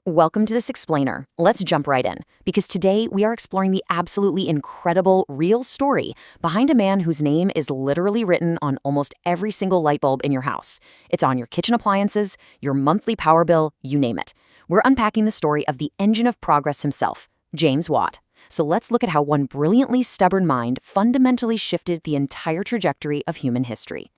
Welcome to this explainer. Let's jump right in, because today we are exploring the absolutely incredible real story behind a man whose name is literally written on almost every single light bulb in your house. It's on your kitchen appliances, your monthly power bill, you name it. We're unpacking the story of the engine of progress himself, James Watt. So let's look at how one brilliantly stubborn mind fundamentally shifted the entire trajectory of human history.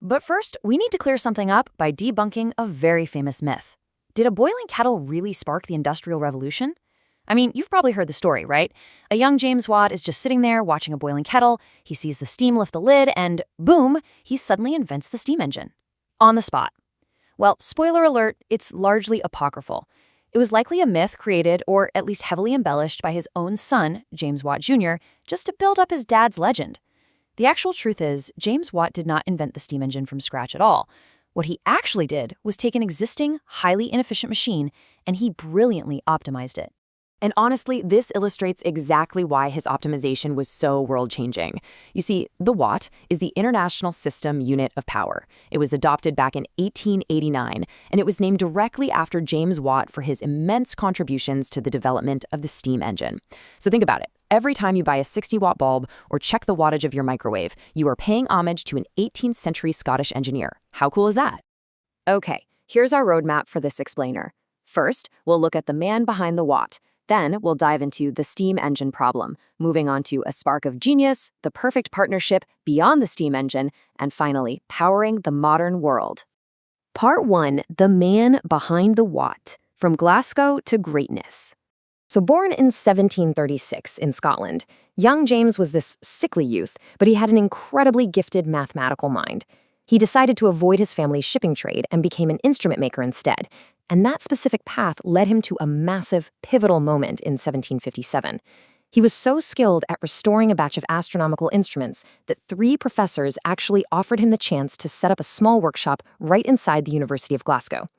But first, we need to clear something up by debunking a very famous myth. Did a boiling kettle really spark the Industrial Revolution? I mean, you've probably heard the story, right? A young James Watt is just sitting there watching a boiling kettle, he sees the steam lift the lid, and boom, he suddenly invents the steam engine. On the spot. Well, spoiler alert, it's largely apocryphal. It was likely a myth created, or at least heavily embellished, by his own son, James Watt Jr., just to build up his dad's legend. The actual truth is, James Watt did not invent the steam engine from scratch at all. What he actually did was take an existing, highly inefficient machine, and he brilliantly optimized it. And honestly, this illustrates exactly why his optimization was so world-changing. You see, the watt is the International System Unit of Power. It was adopted back in 1889, and it was named directly after James Watt for his immense contributions to the development of the steam engine. So think about it. Every time you buy a 60-watt bulb or check the wattage of your microwave, you are paying homage to an 18th century Scottish engineer. How cool is that? Okay, here's our roadmap for this explainer. First, we'll look at the man behind the watt. Then we'll dive into the steam engine problem, moving on to a spark of genius, the perfect partnership beyond the steam engine, and finally, powering the modern world. Part 1, the man behind the watt, from Glasgow to greatness. So born in 1736 in Scotland, young James was this sickly youth, but he had an incredibly gifted mathematical mind. He decided to avoid his family's shipping trade and became an instrument maker instead. And that specific path led him to a massive, pivotal moment in 1757. He was so skilled at restoring a batch of astronomical instruments that 3 professors actually offered him the chance to set up a small workshop right inside the University of Glasgow.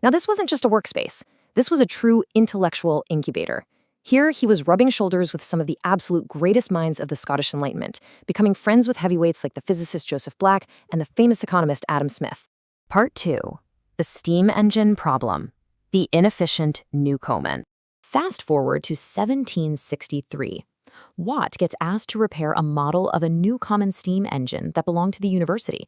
Now, this wasn't just a workspace. This was a true intellectual incubator. Here, he was rubbing shoulders with some of the absolute greatest minds of the Scottish Enlightenment, becoming friends with heavyweights like the physicist Joseph Black and the famous economist Adam Smith. Part 2. The steam engine problem. The inefficient Newcomen. Fast forward to 1763. Watt gets asked to repair a model of a Newcomen steam engine that belonged to the university.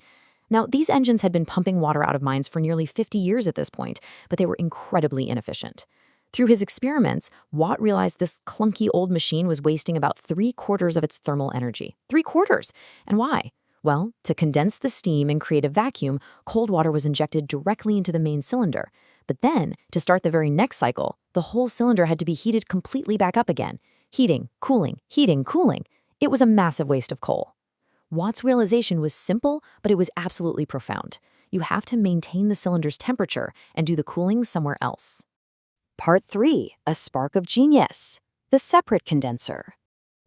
Now, these engines had been pumping water out of mines for nearly 50 years at this point, but they were incredibly inefficient. Through his experiments, Watt realized this clunky old machine was wasting about 3/4 of its thermal energy. 3/4! And why? Well, to condense the steam and create a vacuum, cold water was injected directly into the main cylinder. But then, to start the very next cycle, the whole cylinder had to be heated completely back up again. Heating, cooling, heating, cooling. It was a massive waste of coal. Watt's realization was simple, but it was absolutely profound. You have to maintain the cylinder's temperature and do the cooling somewhere else. Part 3, a spark of genius. The separate condenser.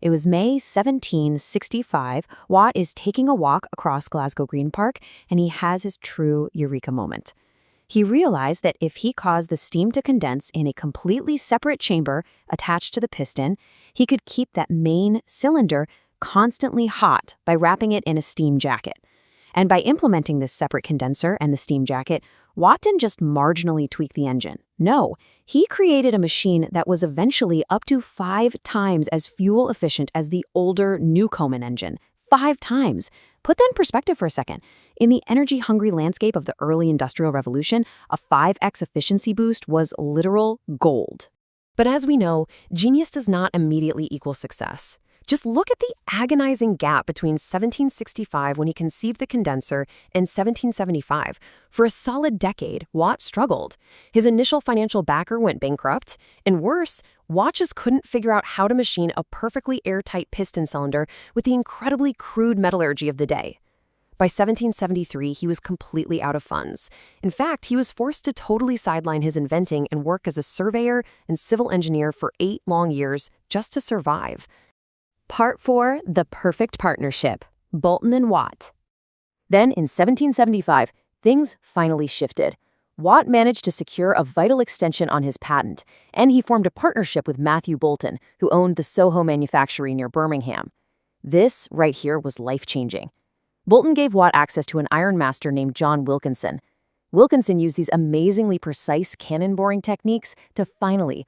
It was May 1765. Watt is taking a walk across Glasgow Green Park, and he has his true eureka moment. He realized that if he caused the steam to condense in a completely separate chamber attached to the piston, he could keep that main cylinder constantly hot by wrapping it in a steam jacket. And by implementing this separate condenser and the steam jacket, Watt didn't just marginally tweak the engine. No, he created a machine that was eventually up to 5 times as fuel efficient as the older Newcomen engine. 5 times. Put that in perspective for a second. In the energy-hungry landscape of the early Industrial Revolution, a 5x efficiency boost was literal gold. But as we know, genius does not immediately equal success. Just look at the agonizing gap between 1765, when he conceived the condenser, and 1775. For a solid decade, Watt struggled. His initial financial backer went bankrupt, and worse, Watt just couldn't figure out how to machine a perfectly airtight piston cylinder with the incredibly crude metallurgy of the day. By 1773, he was completely out of funds. In fact, he was forced to totally sideline his inventing and work as a surveyor and civil engineer for 8 long years just to survive. Part 4, the perfect partnership. Boulton and Watt. Then, in 1775, things finally shifted. Watt managed to secure a vital extension on his patent, and he formed a partnership with Matthew Boulton, who owned the Soho manufactory near Birmingham. This, right here, was life-changing. Boulton gave Watt access to an iron master named John Wilkinson. Wilkinson used these amazingly precise cannon boring techniques to finally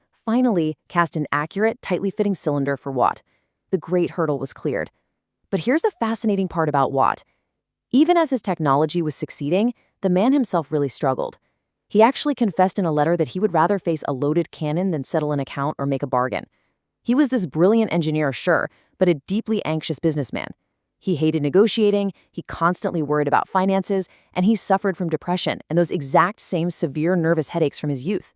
cast an accurate, tightly fitting cylinder for Watt. The great hurdle was cleared. But here's the fascinating part about Watt. Even as his technology was succeeding, the man himself really struggled. He actually confessed in a letter that he would rather face a loaded cannon than settle an account or make a bargain. He was this brilliant engineer, sure, but a deeply anxious businessman. He hated negotiating, he constantly worried about finances, and he suffered from depression and those exact same severe nervous headaches from his youth.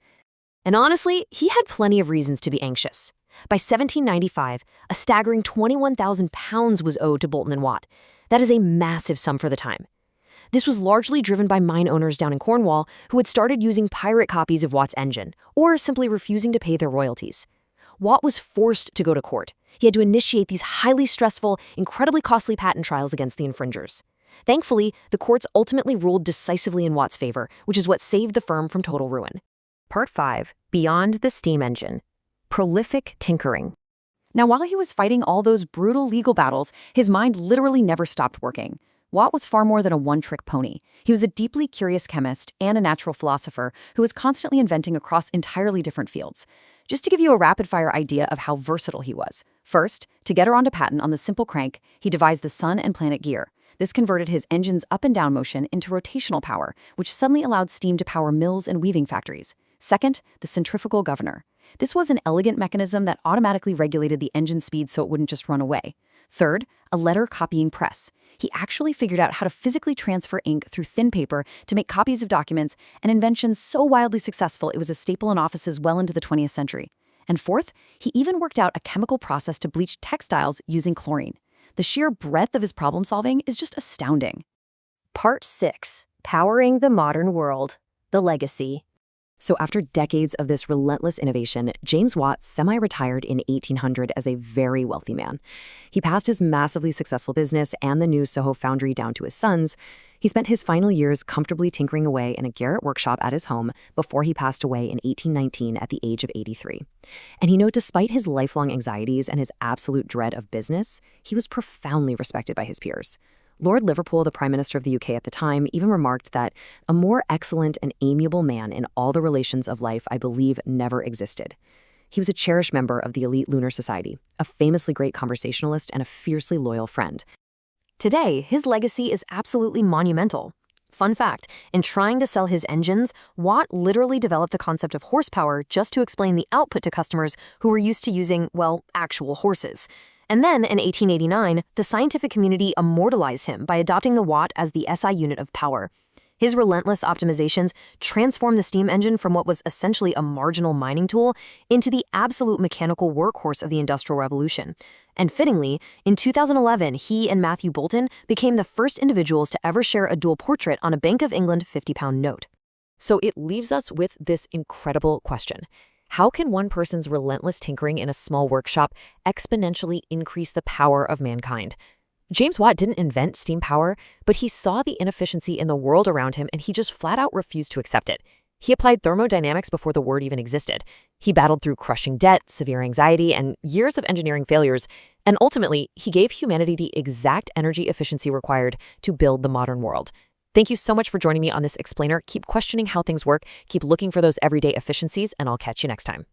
And honestly, he had plenty of reasons to be anxious. By 1795, a staggering 21,000 pounds was owed to Boulton and Watt. That is a massive sum for the time. This was largely driven by mine owners down in Cornwall who had started using pirate copies of Watt's engine, or simply refusing to pay their royalties. Watt was forced to go to court. He had to initiate these highly stressful, incredibly costly patent trials against the infringers. Thankfully, the courts ultimately ruled decisively in Watt's favor, which is what saved the firm from total ruin. Part 5. Beyond the Steam Engine. Prolific Tinkering. Now, while he was fighting all those brutal legal battles, his mind literally never stopped working. Watt was far more than a one-trick pony. He was a deeply curious chemist and a natural philosopher who was constantly inventing across entirely different fields. Just to give you a rapid-fire idea of how versatile he was. First, to get her onto patent on the simple crank, he devised the sun and planet gear. This converted his engine's up and down motion into rotational power, which suddenly allowed steam to power mills and weaving factories. Second, the centrifugal governor. This was an elegant mechanism that automatically regulated the engine speed so it wouldn't just run away. Third, a letter copying press. He actually figured out how to physically transfer ink through thin paper to make copies of documents, an invention so wildly successful it was a staple in offices well into the 20th century. And fourth, he even worked out a chemical process to bleach textiles using chlorine. The sheer breadth of his problem solving is just astounding. Part 6. Powering the Modern World. The Legacy. So after decades of this relentless innovation, James Watt semi-retired in 1800 as a very wealthy man. He passed his massively successful business and the new Soho foundry down to his sons. He spent his final years comfortably tinkering away in a garret workshop at his home before he passed away in 1819 at the age of 83. And despite his lifelong anxieties and his absolute dread of business, he was profoundly respected by his peers. Lord Liverpool, the Prime Minister of the UK at the time, even remarked that a more excellent and amiable man in all the relations of life, I believe, never existed. He was a cherished member of the elite Lunar Society, a famously great conversationalist, and a fiercely loyal friend. Today, his legacy is absolutely monumental. Fun fact, in trying to sell his engines, Watt literally developed the concept of horsepower just to explain the output to customers who were used to using, well, actual horses. And then, in 1889, the scientific community immortalized him by adopting the watt as the SI unit of power. His relentless optimizations transformed the steam engine from what was essentially a marginal mining tool into the absolute mechanical workhorse of the Industrial Revolution. And fittingly, in 2011, he and Matthew Boulton became the first individuals to ever share a dual portrait on a Bank of England 50-pound note. So it leaves us with this incredible question. How can one person's relentless tinkering in a small workshop exponentially increase the power of mankind? James Watt didn't invent steam power, but he saw the inefficiency in the world around him and he just flat out refused to accept it. He applied thermodynamics before the word even existed. He battled through crushing debt, severe anxiety, and years of engineering failures, and ultimately, he gave humanity the exact energy efficiency required to build the modern world. Thank you so much for joining me on this explainer. Keep questioning how things work, keep looking for those everyday efficiencies, and I'll catch you next time.